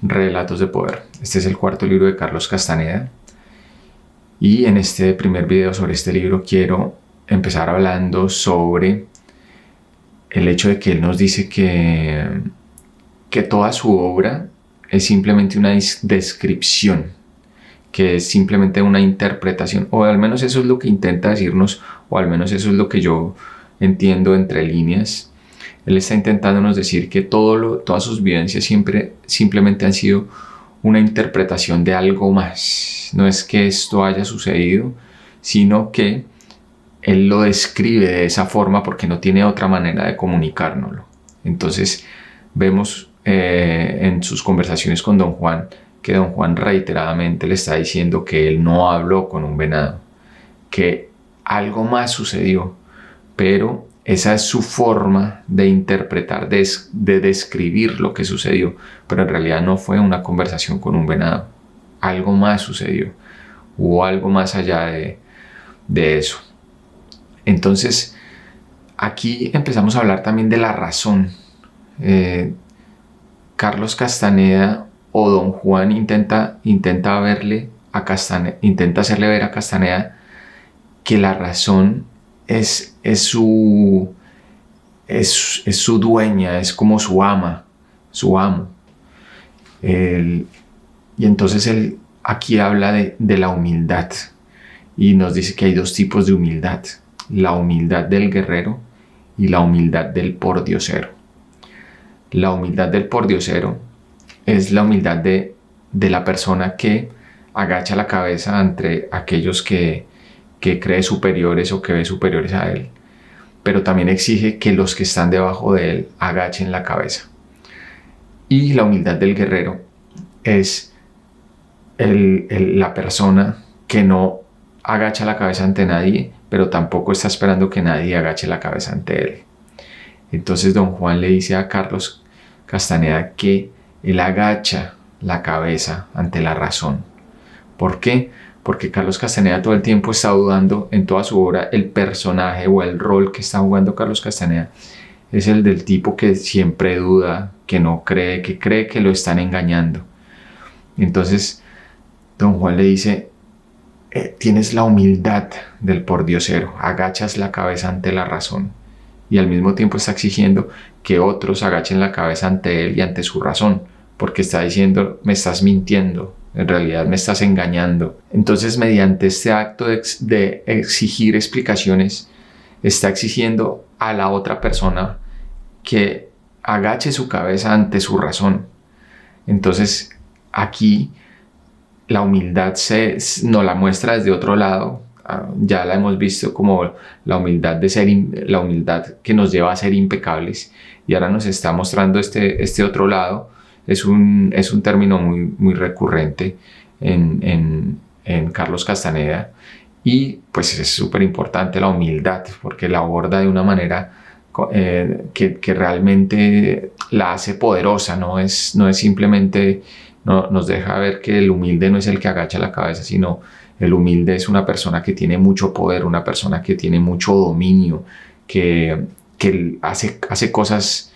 Relatos de Poder. Este es el cuarto libro de Carlos Castaneda y en este primer video sobre este libro quiero empezar hablando sobre el hecho de que él nos dice que toda su obra es simplemente una descripción, que es simplemente una interpretación, o al menos eso es lo que intenta decirnos, o al menos eso es lo que yo entiendo entre líneas. Él está intentándonos decir que todas sus vivencias simplemente han sido una interpretación de algo más. No es que esto haya sucedido, sino que él lo describe de esa forma porque no tiene otra manera de comunicárnoslo. Entonces vemos en sus conversaciones con Don Juan que Don Juan reiteradamente le está diciendo que él no habló con un venado, que algo más sucedió, pero esa es su forma de interpretar, de describir lo que sucedió, pero en realidad no fue una conversación con un venado. Algo más sucedió, hubo algo más allá de eso. Entonces, aquí empezamos a hablar también de la razón. Carlos Castaneda o Don Juan intenta hacerle ver a Castaneda que la razón es su dueña, es como su ama, su amo. Y entonces él aquí habla de la humildad y nos dice que hay dos tipos de humildad: la humildad del guerrero y la humildad del pordiosero. La humildad del pordiosero es la humildad de la persona que agacha la cabeza ante aquellos que cree superiores o que ve superiores a él, pero también exige que los que están debajo de él agachen la cabeza. Y la humildad del guerrero es la persona que no agacha la cabeza ante nadie, pero tampoco está esperando que nadie agache la cabeza ante él. Entonces Don Juan le dice a Carlos Castaneda que él agacha la cabeza ante la razón. ¿Por qué? Porque Carlos Castaneda todo el tiempo está dudando en toda su obra. El personaje o el rol que está jugando Carlos Castaneda es el del tipo que siempre duda, que no cree, que cree que lo están engañando. Entonces Don Juan le dice: tienes la humildad del pordiosero, agachas la cabeza ante la razón, y al mismo tiempo está exigiendo que otros agachen la cabeza ante él y ante su razón, porque está diciendo: me estás mintiendo, en realidad me estás engañando. Entonces, mediante este acto de exigir explicaciones, está exigiendo a la otra persona que agache su cabeza ante su razón. Entonces, aquí la humildad nos la muestra desde otro lado. Ya la hemos visto como la humildad la humildad que nos lleva a ser impecables, y ahora nos está mostrando este otro lado. Es un término muy recurrente en Carlos Castaneda, y pues es súper importante la humildad porque la aborda de una manera que realmente la hace poderosa. No es simplemente, nos deja ver que el humilde no es el que agacha la cabeza, sino el humilde es una persona que tiene mucho poder, una persona que tiene mucho dominio, que hace cosas,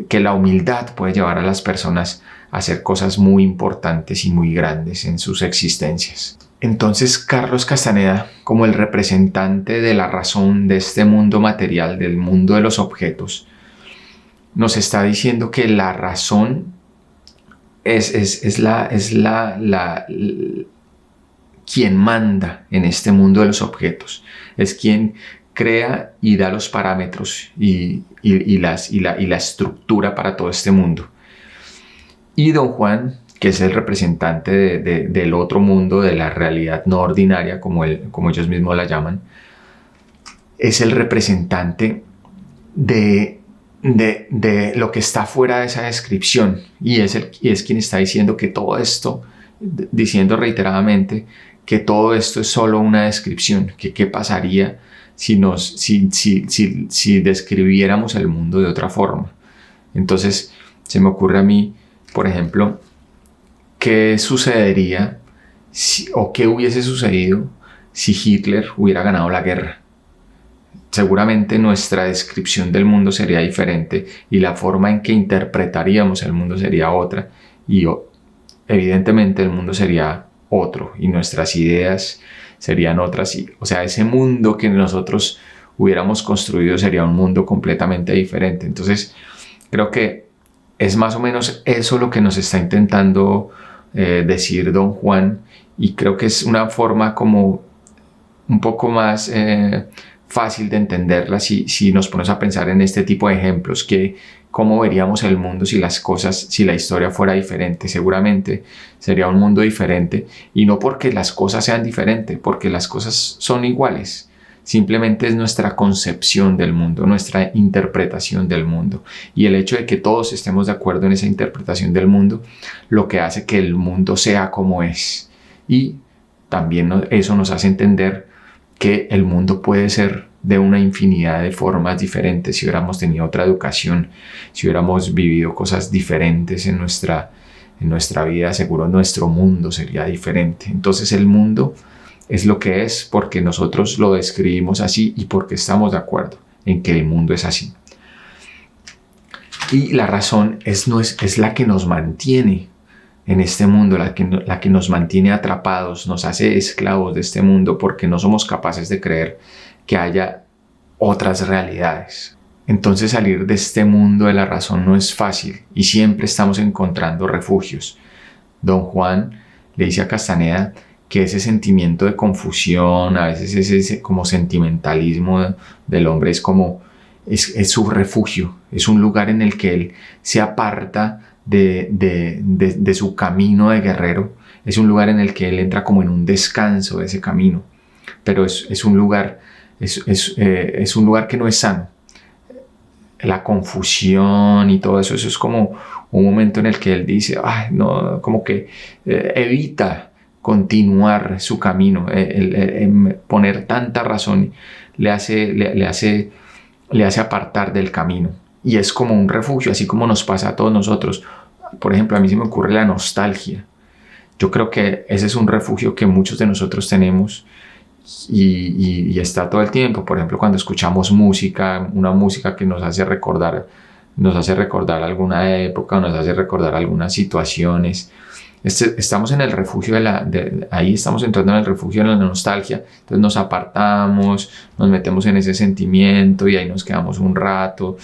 que la humildad puede llevar a las personas a hacer cosas muy importantes y muy grandes en sus existencias. Entonces Carlos Castaneda, como el representante de la razón de este mundo material, del mundo de los objetos, nos está diciendo que la razón es quien manda en este mundo de los objetos, es quien crea y da los parámetros y la estructura para todo este mundo. Y Don Juan, que es el representante del otro mundo, de la realidad no ordinaria, como ellos mismos la llaman, es el representante de lo que está fuera de esa descripción, y es quien está diciendo que todo esto, diciendo reiteradamente que todo esto es solo una descripción, que qué pasaría si describiéramos el mundo de otra forma. Entonces se me ocurre a mí, por ejemplo, qué sucedería o qué hubiese sucedido si Hitler hubiera ganado la guerra. Seguramente nuestra descripción del mundo sería diferente y la forma en que interpretaríamos el mundo sería otra, y evidentemente el mundo sería otro y nuestras ideas serían otras. O sea, ese mundo que nosotros hubiéramos construido sería un mundo completamente diferente. Entonces, creo que es más o menos eso lo que nos está intentando decir Don Juan, y creo que es una forma como un poco más fácil de entenderla si nos ponemos a pensar en este tipo de ejemplos, que cómo veríamos el mundo si la historia fuera diferente. Seguramente sería un mundo diferente, y no porque las cosas sean diferentes, porque las cosas son iguales. Simplemente es nuestra concepción del mundo, nuestra interpretación del mundo. Y el hecho de que todos estemos de acuerdo en esa interpretación del mundo, lo que hace que el mundo sea como es. Y también eso nos hace entender que el mundo puede ser de una infinidad de formas diferentes. Si hubiéramos tenido otra educación, si hubiéramos vivido cosas diferentes en nuestra vida, seguro nuestro mundo sería diferente. Entonces el mundo es lo que es porque nosotros lo describimos así y porque estamos de acuerdo en que el mundo es así. Y la razón es la que nos mantiene en este mundo, la que nos mantiene atrapados, nos hace esclavos de este mundo, porque no somos capaces de creer que haya otras realidades. Entonces salir de este mundo de la razón no es fácil y siempre estamos encontrando refugios. Don Juan le dice a Castaneda que ese sentimiento de confusión, a veces ese como sentimentalismo del hombre es su refugio, es un lugar en el que él se aparta de su camino de guerrero, es un lugar en el que él entra como en un descanso de ese camino, pero es un lugar que no es sano. La confusión y todo eso es como un momento en el que él dice, no, como que evita continuar su camino. Poner tanta razón le hace apartar del camino, y es como un refugio, así como nos pasa a todos nosotros. Por ejemplo, a mí se me ocurre la nostalgia. Yo creo que ese es un refugio que muchos de nosotros tenemos y está todo el tiempo. Por ejemplo, cuando escuchamos una música que nos hace recordar alguna época, nos hace recordar algunas situaciones. Estamos en el refugio ahí estamos entrando en el refugio de la nostalgia. Entonces nos apartamos, nos metemos en ese sentimiento y ahí nos quedamos un rato,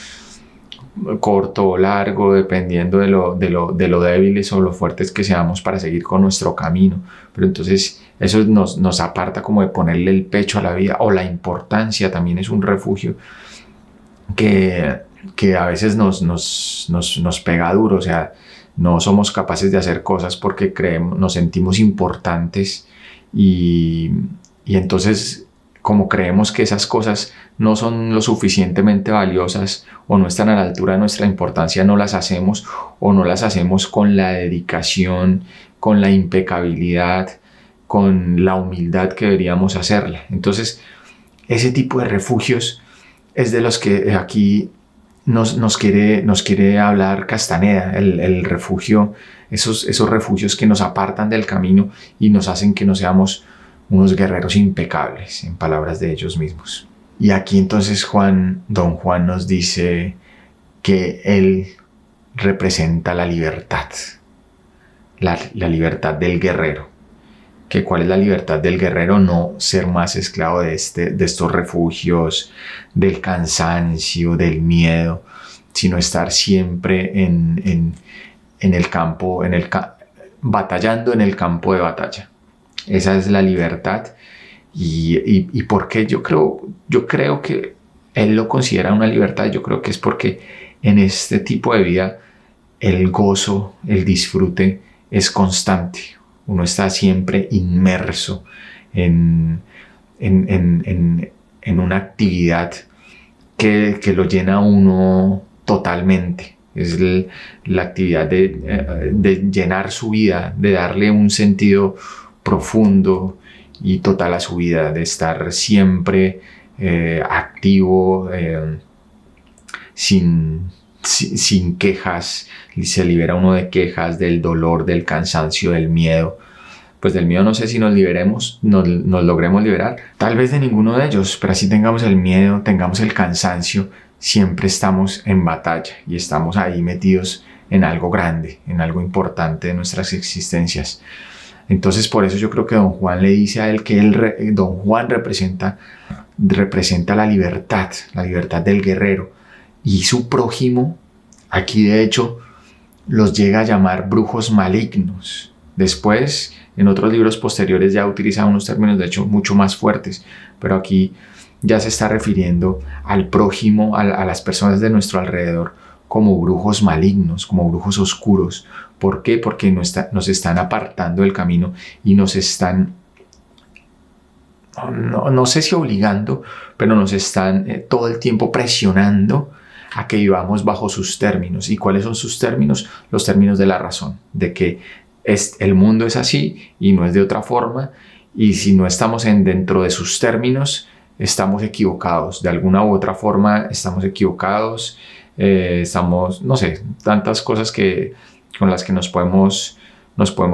corto o largo, dependiendo de lo débiles o lo fuertes que seamos para seguir con nuestro camino. Pero entonces eso nos aparta como de ponerle el pecho a la vida, o la importancia también es un refugio que a veces nos pega duro. O sea, no somos capaces de hacer cosas porque nos sentimos importantes, y entonces, como creemos que esas cosas no son lo suficientemente valiosas o no están a la altura de nuestra importancia, no las hacemos, o no las hacemos con la dedicación, con la impecabilidad, con la humildad que deberíamos hacerla. Entonces, ese tipo de refugios es de los que aquí nos quiere hablar Castaneda. El refugio, esos refugios que nos apartan del camino y nos hacen que no seamos unos guerreros impecables, en palabras de ellos mismos. Y aquí entonces Don Juan nos dice que él representa la libertad, la libertad del guerrero. ¿Cuál es la libertad del guerrero? No ser más esclavo de estos refugios, del cansancio, del miedo, sino estar siempre en el campo, batallando en el campo de batalla. Esa es la libertad. ¿Y por qué? Yo creo que él lo considera una libertad. Yo creo que es porque en este tipo de vida el gozo, el disfrute es constante. Uno está siempre inmerso en una actividad que lo llena a uno totalmente. Es la actividad de llenar su vida, de darle un sentido profundo y total a su vida, de estar siempre activo, sin quejas. Se libera uno de quejas, del dolor, del cansancio, del miedo. Pues del miedo no sé si nos logremos liberar, tal vez de ninguno de ellos, pero así tengamos el miedo, tengamos el cansancio, siempre estamos en batalla y estamos ahí metidos en algo grande, en algo importante de nuestras existencias. Entonces por eso yo creo que don Juan le dice a él que don Juan representa la libertad del guerrero, y su prójimo, aquí de hecho los llega a llamar brujos malignos. Después, en otros libros posteriores ya utiliza unos términos de hecho mucho más fuertes, pero aquí ya se está refiriendo al prójimo, a las personas de nuestro alrededor, como brujos malignos, como brujos oscuros. ¿Por qué? Porque nos están apartando del camino y nos están, no sé si obligando, pero nos están todo el tiempo presionando a que vivamos bajo sus términos. ¿Y cuáles son sus términos? Los términos de la razón, de que el mundo es así y no es de otra forma, y si no estamos dentro de sus términos, estamos equivocados. De alguna u otra forma estamos equivocados. Estamos, no sé, tantas cosas con las que nos podemos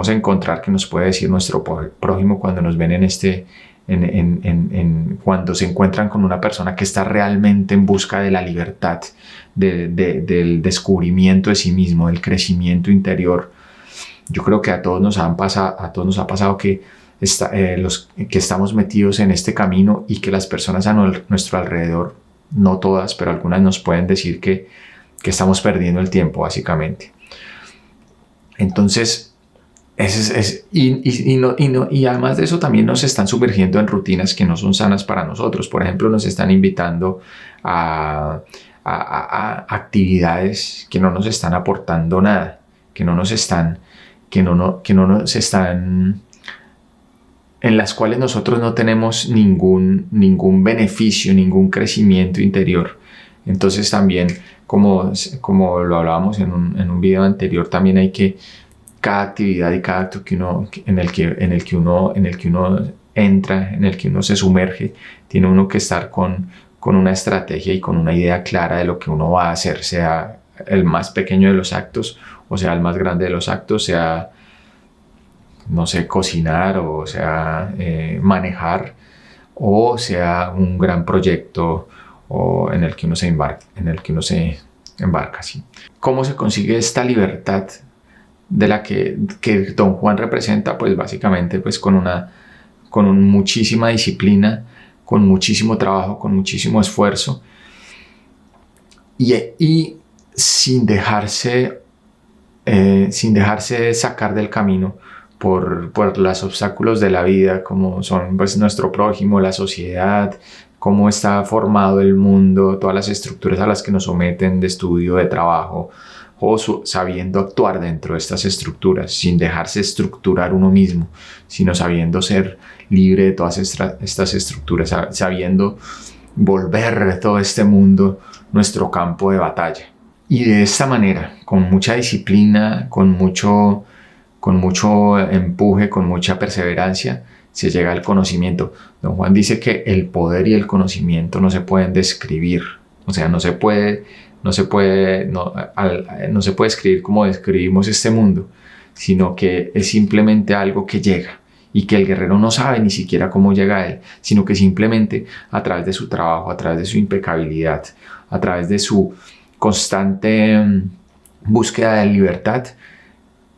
encontrar, que nos puede decir nuestro prójimo cuando nos ven cuando se encuentran con una persona que está realmente en busca de la libertad, del descubrimiento de sí mismo, del crecimiento interior. Yo creo que a todos nos ha pasado que estamos metidos en este camino, y que las personas a nuestro alrededor, no todas, pero algunas, nos pueden decir que estamos perdiendo el tiempo, básicamente. Entonces, y además de eso, también nos están sumergiendo en rutinas que no son sanas para nosotros. Por ejemplo, nos están invitando a actividades que no nos están aportando nada, en las cuales nosotros no tenemos ningún beneficio, ningún crecimiento interior. Entonces también, como lo hablábamos en un video anterior, también hay que, cada actividad y cada acto en el que uno entra, en el que uno se sumerge, tiene uno que estar con una estrategia y con una idea clara de lo que uno va a hacer, sea el más pequeño de los actos o sea el más grande de los actos, sea, no sé, cocinar, o sea, manejar, o sea un gran proyecto en el que uno se embarca, ¿sí? ¿Cómo se consigue esta libertad de la que don Juan representa? Pues básicamente pues con muchísima disciplina, con muchísimo trabajo, con muchísimo esfuerzo, y sin dejarse sacar del camino por los obstáculos de la vida, como son pues nuestro prójimo, la sociedad, cómo está formado el mundo, todas las estructuras a las que nos someten de estudio, de trabajo, o sabiendo actuar dentro de estas estructuras, sin dejarse estructurar uno mismo, sino sabiendo ser libre de todas estas estructuras, sabiendo volver todo este mundo nuestro campo de batalla. Y de esta manera, con mucha disciplina, con mucho empuje, con mucha perseverancia, se llega al conocimiento. Don Juan dice que el poder y el conocimiento no se pueden describir. O sea, no se puede escribir como describimos este mundo, sino que es simplemente algo que llega, y que el guerrero no sabe ni siquiera cómo llega a él, sino que simplemente a través de su trabajo, a través de su impecabilidad, a través de su constante búsqueda de libertad,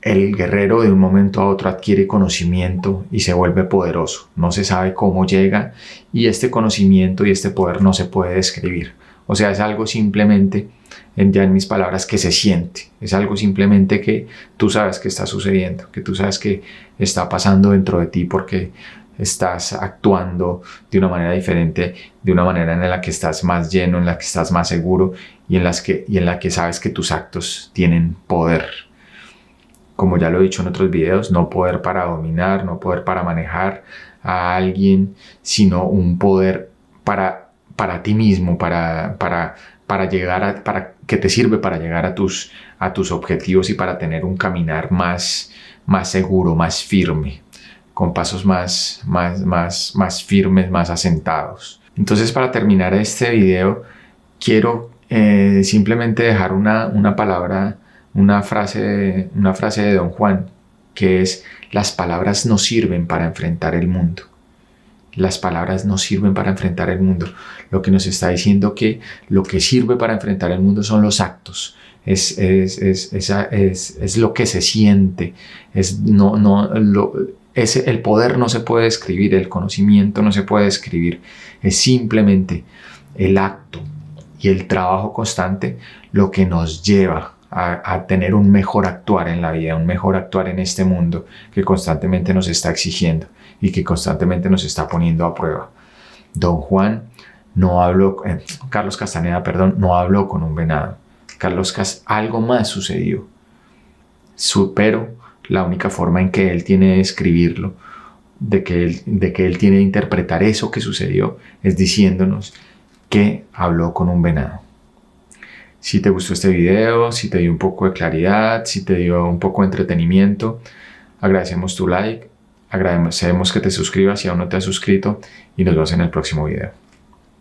el guerrero de un momento a otro adquiere conocimiento y se vuelve poderoso. No se sabe cómo llega, y este conocimiento y este poder no se puede describir. O sea, es algo simplemente, ya en mis palabras, que se siente. Es algo simplemente que tú sabes que está sucediendo, que tú sabes que está pasando dentro de ti, porque estás actuando de una manera diferente, de una manera en la que estás más lleno, en la que estás más seguro, y en la que sabes que tus actos tienen poder. Como ya lo he dicho en otros videos, no poder para dominar, no poder para manejar a alguien, sino un poder para ti mismo, para que te sirve para llegar a tus objetivos, y para tener un caminar más seguro, más firme, con pasos más firmes, más asentados. Entonces, para terminar este video, quiero simplemente dejar una palabra, una frase de don Juan, que es: las palabras no sirven para enfrentar el mundo. Las palabras no sirven para enfrentar el mundo. Lo que nos está diciendo que lo que sirve para enfrentar el mundo son los actos. Es lo que se siente. El poder no se puede describir, el conocimiento no se puede describir. Es simplemente el acto y el trabajo constante lo que nos lleva a tener un mejor actuar en la vida, un mejor actuar en este mundo que constantemente nos está exigiendo y que constantemente nos está poniendo a prueba. Carlos Castaneda, no habló con un venado. Algo más sucedió. Pero la única forma en que él tiene de escribirlo, de que él tiene de interpretar eso que sucedió, es diciéndonos que habló con un venado. Si te gustó este video, si te dio un poco de claridad, si te dio un poco de entretenimiento, agradecemos tu like, agradecemos que te suscribas si aún no te has suscrito y nos vemos en el próximo video.